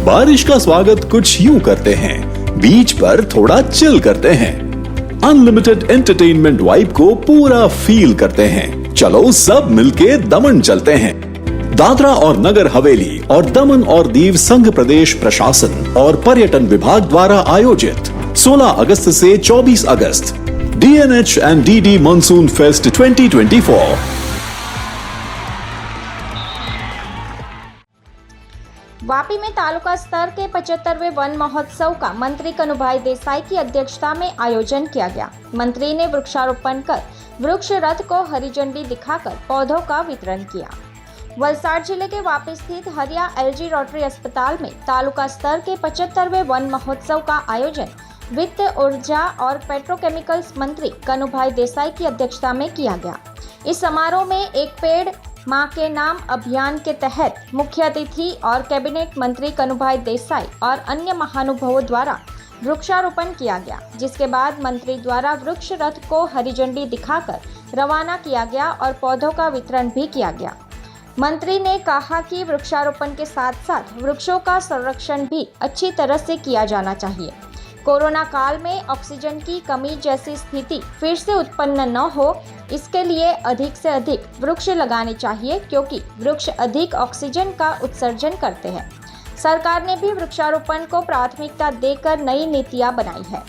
बारिश का स्वागत कुछ यूं करते हैं, बीच पर थोड़ा चिल करते हैं, अनलिमिटेड एंटरटेनमेंट वाइब को पूरा फील करते हैं। चलो सब मिलके दमन चलते हैं। दादरा और नगर हवेली और दमन और दीव संघ प्रदेश प्रशासन और पर्यटन विभाग द्वारा आयोजित 16 अगस्त से 24 अगस्त DNH and DD monsoon fest 2024। Vapi में तालुका स्तर के 75वें वन महोत्सव का मंत्री कनुभाई देसाई की अध्यक्षता में आयोजन किया गया। मंत्री ने वृक्षारोपण कर वृक्ष रथ को हरी झंडी दिखाकर पौधों का वितरण किया। वलसाड जिले के वापी स्थित हरिया LG रोटरी अस्पताल में तालुका स्तर के 75वें वन महोत्सव का आयोजन वित्त, ऊर्जा और पेट्रोकेमिकल्स मंत्री कनुभाई देसाई की अध्यक्षता में किया गया। इस समारोह में एक पेड़ मां के नाम अभियान के तहत मुख्य अतिथि और कैबिनेट मंत्री कनुभाई देसाई और अन्य महानुभावों द्वारा वृक्षारोपण किया गया, जिसके बाद मंत्री द्वारा वृक्ष रथ को हरी झंडी दिखाकर रवाना किया गया और पौधों का वितरण भी किया गया। मंत्री ने कहा कि वृक्षारोपण के साथ साथ वृक्षों का संरक्षण भी अच्छी तरह से किया जाना चाहिए। कोरोना काल में ऑक्सीजन की कमी जैसी स्थिति फिर से उत्पन्न न हो, इसके लिए अधिक से अधिक वृक्ष लगाने चाहिए, क्योंकि वृक्ष अधिक ऑक्सीजन का उत्सर्जन करते हैं। सरकार ने भी वृक्षारोपण को प्राथमिकता देकर नई नीतियां बनाई है।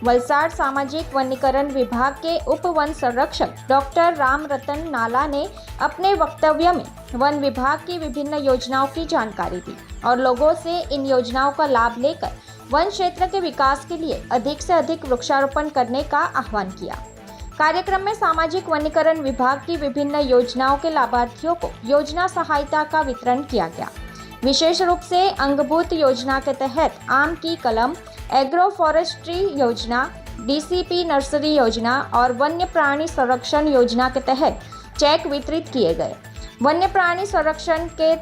वलसाड सामाजिक वनीकरण विभाग के उप वन संरक्षक डॉक्टर राम रतन नाला ने अपने वक्तव्य में वन विभाग की विभिन्न योजनाओं की जानकारी दी और लोगों से इन योजनाओं का लाभ लेकर वन क्षेत्र के विकास के लिए अधिक से अधिक वृक्षारोपण करने का आह्वान किया। कार्यक्रम में सामाजिक वनीकरण विभाग की विभिन्न योजनाओं के लाभार्थियों को योजना सहायता का वितरण किया गया। विशेष रूप से अंगभूत योजना के तहत आम की कलम, एग्रो फॉरेस्ट्री योजना, DCP नर्सरी योजना और वन्य प्राणी संरक्षण योजना के तहत चेक वितरित किए गए। वन्य प्राणी संरक्षण के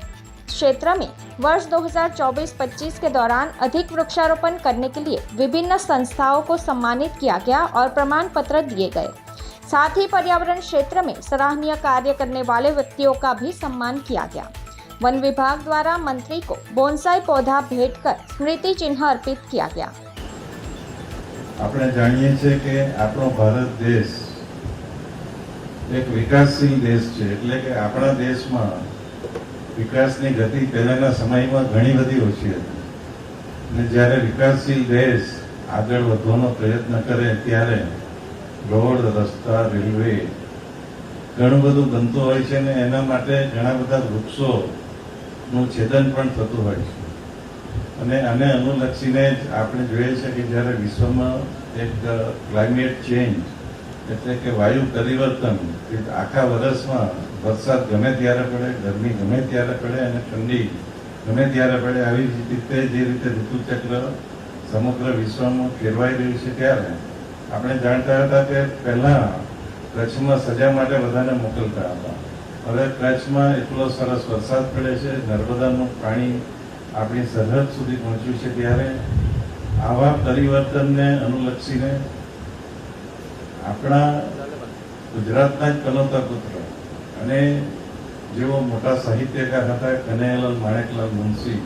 क्षेत्र में वर्ष 2024-25 के दौरान अधिक वृक्षारोपण करने के लिए विभिन्न संस्थाओं को सम्मानित किया गया और प्रमाण पत्र दिए गए। साथ ही पर्यावरण क्षेत्र में सराहनीय कार्य करने वाले व्यक्तियों का भी सम्मान किया गया। वन विभाग द्वारा मंत्री को बोनसाई पौधा भेंट कर स्मृति चिन्ह अर्पित किया गया। આપણે જાણીએ છીએ કે આપણો ભારત દેશ એક વિકાસશીલ દેશ છે, એટલે કે આપણા દેશમાં વિકાસની ગતિ પહેલાના સમયમાં ઘણી બધી ઓછી હતી અને જ્યારે વિકાસશીલ દેશ આગળ વધવાનો પ્રયત્ન કરે ત્યારે રોડ, રસ્તા, રેલવે ઘણું બધું બનતું હોય છે અને એના માટે ઘણા બધા વૃક્ષોનું છેદન પણ થતું હોય છે અને આને અનુલક્ષીને જ આપણે જોઈએ છે કે જ્યારે વિશ્વમાં એક ક્લાઇમેટ ચેન્જ એટલે કે વાયુ પરિવર્તન, આખા વર્ષમાં વરસાદ ગમે ત્યારે પડે, ગરમી ગમે ત્યારે પડે અને ઠંડી ગમે ત્યારે પડે, આવી રીતે જે રીતે ઋતુચક્ર સમગ્ર વિશ્વમાં ફેરવાઈ રહ્યું છે ત્યારે આપણે જાણતા હતા કે પહેલા કચ્છમાં સજા માટે બધાને મોકલતા હતા, હવે કચ્છમાં એટલો સરસ વરસાદ પડે છે, નર્મદાનું પાણી આપણી સરહદ સુધી પહોંચ્યું છે, ત્યારે આવા પરિવર્તનને અનુલક્ષીને આપણા ગુજરાતના જ કનોતા પુત્ર અને જેઓ મોટા સાહિત્યકાર હતા કનૈયાલાલ માણેકલાલ મુનશી,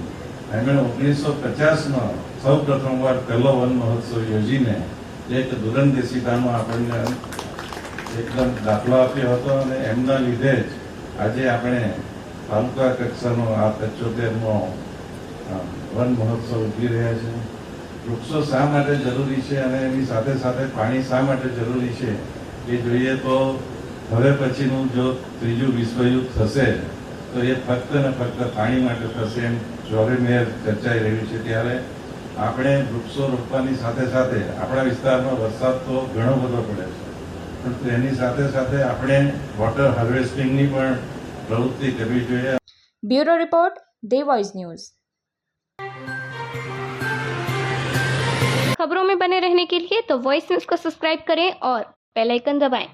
એમણે 1950માં સૌ પ્રથમવાર પહેલો વન મહોત્સવ યોજીને એક દૂરંદેશિતાનો આપણને એકદમ દાખલો આપ્યો હતો અને એમના લીધે જ આજે આપણે તાલુકા કક્ષાનો આ 75મો વન મહોત્સવ ઉજવી રહ્યા છે। વૃક્ષો શા માટે જરૂરી છે અને એની સાથે સાથે પાણી શા માટે જરૂરી છે એ જોઈએ તો હવે પછીનું જો ત્રીજું વિશ્વયુદ્ધ થશે તો એ ફક્ત ને ફક્ત પાણી માટે થશે એમ ચોરેમેર ચર્ચાઈ રહ્યું છે, ત્યારે આપણે વૃક્ષો રોપવાની સાથે સાથે આપણા વિસ્તારમાં વરસાદ તો ઘણો બધો પડે છે, પણ એની સાથે સાથે આપણે વોટર હાર્વેસ્ટિંગની પણ પ્રવૃત્તિ કરવી જોઈએ। Bureau report, the voice news. खबरों में बने रहने के लिए तो वॉइस न्यूज को सब्सक्राइब करें और बेल आइकन दबाएं।